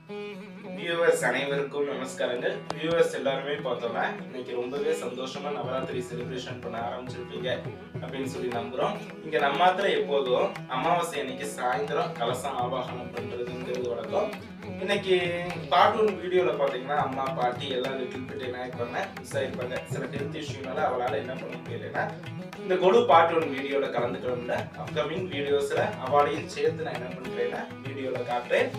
Viewers அனைவருக்கும் நமஸ்காரங்கள். Viewers எல்லாருமே பார்த்தோம்னா இன்னைக்கு ரொம்பவே சந்தோஷமா நவராத்திரி செலிப்ரேஷன் பண்ண ஆரம்பிச்சிருப்பீங்க அப்படின்னு சொல்லி நம்புறோம். இங்க நம்மாத்திர எப்போதும் அமாவாசை அன்னைக்கு சாயந்தரம் கலசம் ஆவாகனம் பண்றதுங்கிறது வழக்கம். இன்னைக்கு பார்ட் 1 வீடியோல பாத்தீங்கன்னா அம்மா பாட்டி எல்லாம் லிட்டில் பிட் என்ன இருப்பாங்க மிஸ் ஆயிருப்பாங்க. சில ஹெல்த் இஷ்யூனால அவளால என்ன பண்ண முடியலன்னா இந்த கொடு பார்ட் 1 வீடியோல கலந்துக்கிறோம்ல. அப்கமிங் வீடியோஸ்ல அவளையும் சேர்த்து நான் என்ன பண்றேன்னா வீடியோல காட்டுறேன்.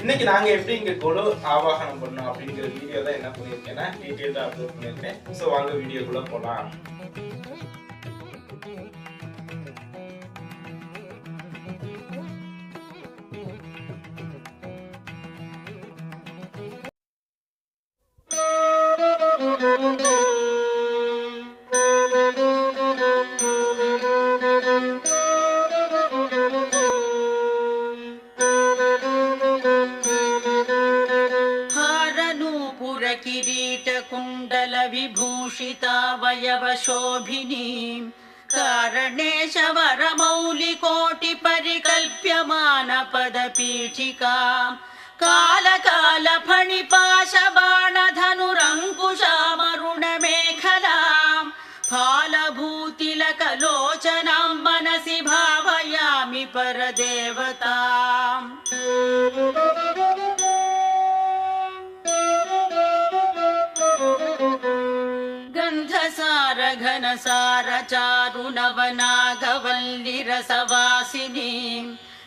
இன்னைக்கு நாங்க எப்படி இங்க கொடு ஆவாகனம் பண்ணோம் அப்படிங்கிற வீடியோ தான் என்ன பண்ணிருக்கேன்னா டீடைலா அப்லோட் பண்ணிருக்கேன். சோ வாங்க வீடியோக்குள்ள போலாம். विभूषितावयवशोभिनीं कारणेश वरमौलिकोटिपरिकल्प्यमानपदपीठिकां कालकालफणिपाशबाणधनुरङ्कुशामरुणमेखलां फालभूतिलकलोचनां मनसि भावयामि परदेवताम्। घनसार चारुनवनागवल्लिरसवासिनीं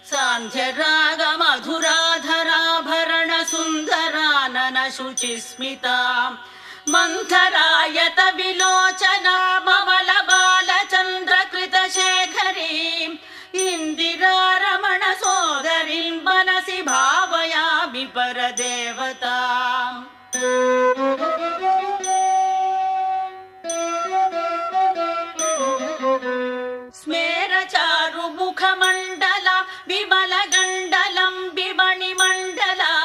सान्ध्यरागमधुराधराभरण सुन्दरानन शुचिस्मितां मन्थरायत विलोचनाममलबालचन्द्रकृतशेखरीम् इन्दिरारमण सोदरीं मनसि भावयामि परदेवताम्। स्मेरचारुमुखमण्डला विमलगण्डलं विमणिमण्डला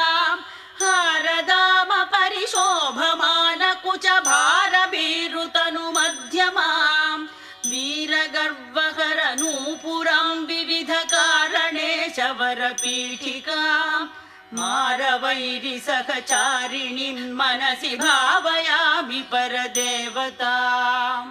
हारदाम परिशोभमानकुचभारभीरुतनुमध्यमां वीरगर्वहरनूपुरां विविधकारणेशवरपीठिकां मारवैरिसहचारिणीं मनसि भावयामि परदेवताम्।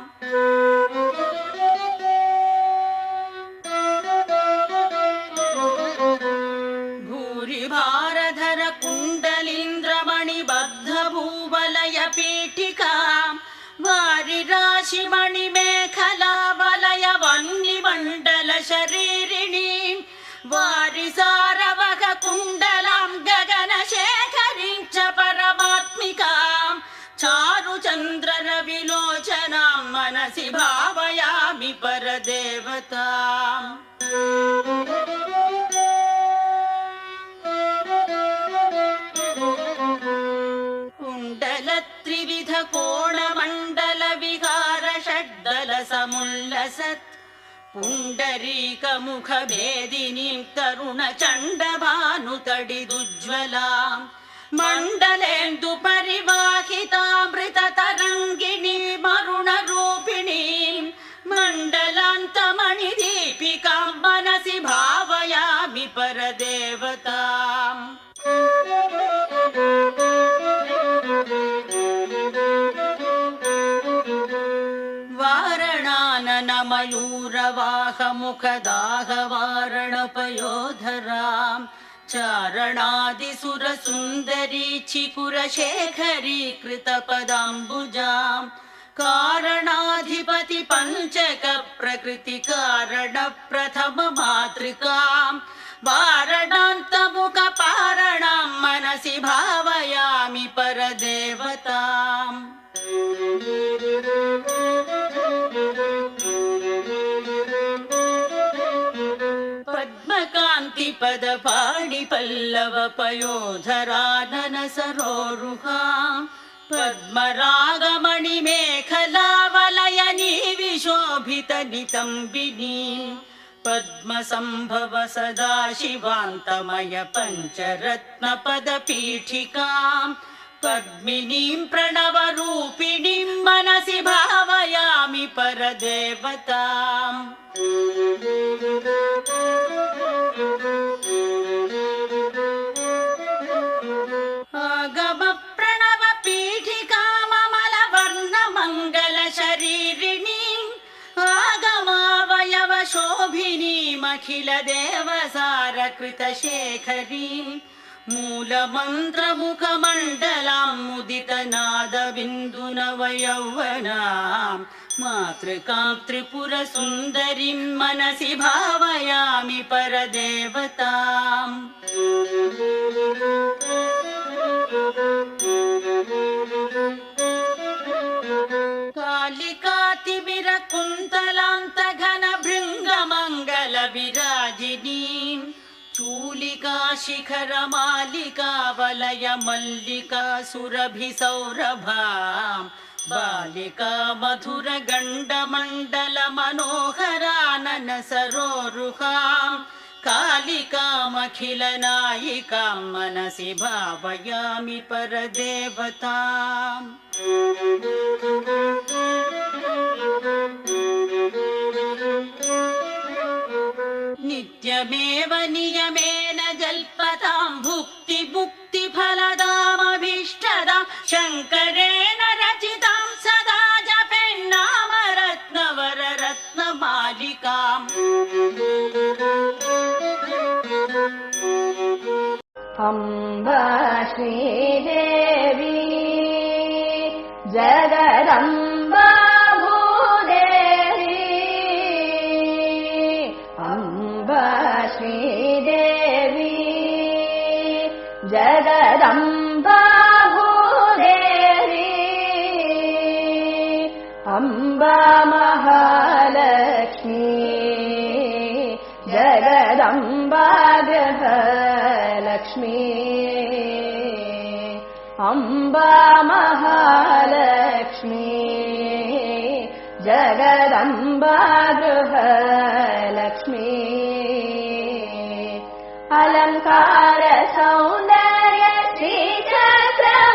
भूरिभारधर कुण्डलीन्द्रमणिबद्धभूवलयपीठिकां वारिराशिमणिमेखला वलय वह्निमण्डलशरीरिणीं वारिसारवह कुण्डलां गगनशेखरीं च परमात्मिकां चारुचन्द्ररविलोचनां मनसि भावयामि परदेवताम्। कुण्डलत्रिविध कोणमण्डल विहार षड्दल समुल्लसत् पुण्डरीकमुखभेदिनीं तरुणचण्डभानुतडिदुज्ज्वलां मण्डलेन्दु परिवाहितामृततरङ्गिणीं मरुणरूपिणीं मण्डलान्तमणिदीपिकां मनसि भावयामि परदेवताम्। वारणाननमयूरवाहमुखदाहवारणपयोधरां चारणादिसुरसुन्दरी चिकुरशेखरी कृतपदाम्बुजां कारणाधिपति पञ्चक प्रकृतिकारणप्रथममातृकां वारणान्तमुखपारणां मनसि भावयामि परदेवताम्। पद्मकान्तिपदपाणिपल्लवपयोधरानन सरोरुहां पद्मरागमणिमेखलावलयनी विशोभितनितम्बिनीं पद्मसम्भव सदाशिवान्तमय पञ्चरत्नपदपीठिकां पद्मिनीं प्रणवरूपिणीं मनसि भावयामि परदेवताम्। अखिल देवसार कृत शेखरीं मूलमन्त्रमुखमण्डलां मुदित नाद बिन्दुनवयौवनां मातृकां त्रिपुर सुन्दरीं मनसि भावयामि परदेवताम् कालिकातिमिर कुन्तलान्त घन भृङ्ग मङ्गल विराजिनीं चूलिका शिखर मालिका वलय मल्लिका सुरभि सौरभां बालिका मधुर गण्ड मण्डल मनोहरानन सरोरुहां कालिकामखिल नायिकां मनसि भावयामि परदेवताम् नित्यमेव नियमेन जल्पतां भुक्ति मुक्ति फलदामभीष्टदां शङ्करेण रचितां सदा जपेन्नाम रत्नवर रत्नमालिकाम् अम्बा श्रीदेवी जगदम्बा भूदेवी अम्बा श्रीदेवी जगदम्बा भूदेवी अम्बा महालक्ष्मी जगदम्बा गृहलक्ष्मी अम्बा महालक्ष्मी जगदम्बा गृहलक्ष्मी अलङ्कार सौन्दर्य श्रीचक्रवासिनि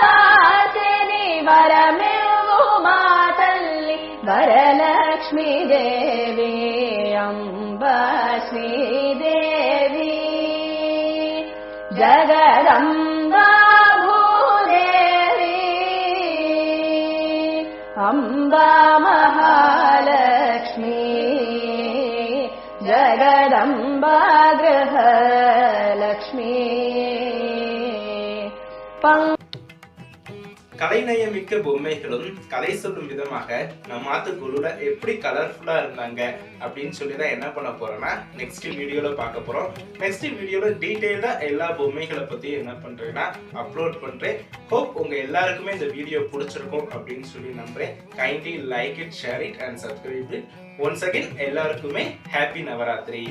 वरमिळ्गु मातल्लि वरलक्ष्मी देवी अम्बा श्रीदेवी जगदम्बा भूदेवी अम्बा महालक्ष्मी जगदम्बा गृहलक्ष्मी கலைநயமிக்க பொம்மைகளும் கலை சொல்லும் விதமாக நம்ம ஆத்து குழுல எப்படி கலர்ஃபுல்லா இருந்தாங்க அப்படின்னு சொல்லி தான் என்ன பண்ண போறோம்னா நெக்ஸ்ட் வீடியோல பார்க்க போறோம். நெக்ஸ்ட் வீடியோல டீடைலா எல்லா பொம்மைகளை பத்தி என்ன பண்றேன்னா அப்லோட் பண்றேன். ஹோப் உங்க எல்லாருக்குமே இந்த வீடியோ பிடிச்சிருக்கும் அப்படின்னு சொல்லி நம்புறேன். Kindly like it, share it and subscribe it. Once again எல்லாருக்குமே ஹாப்பி நவராத்திரி.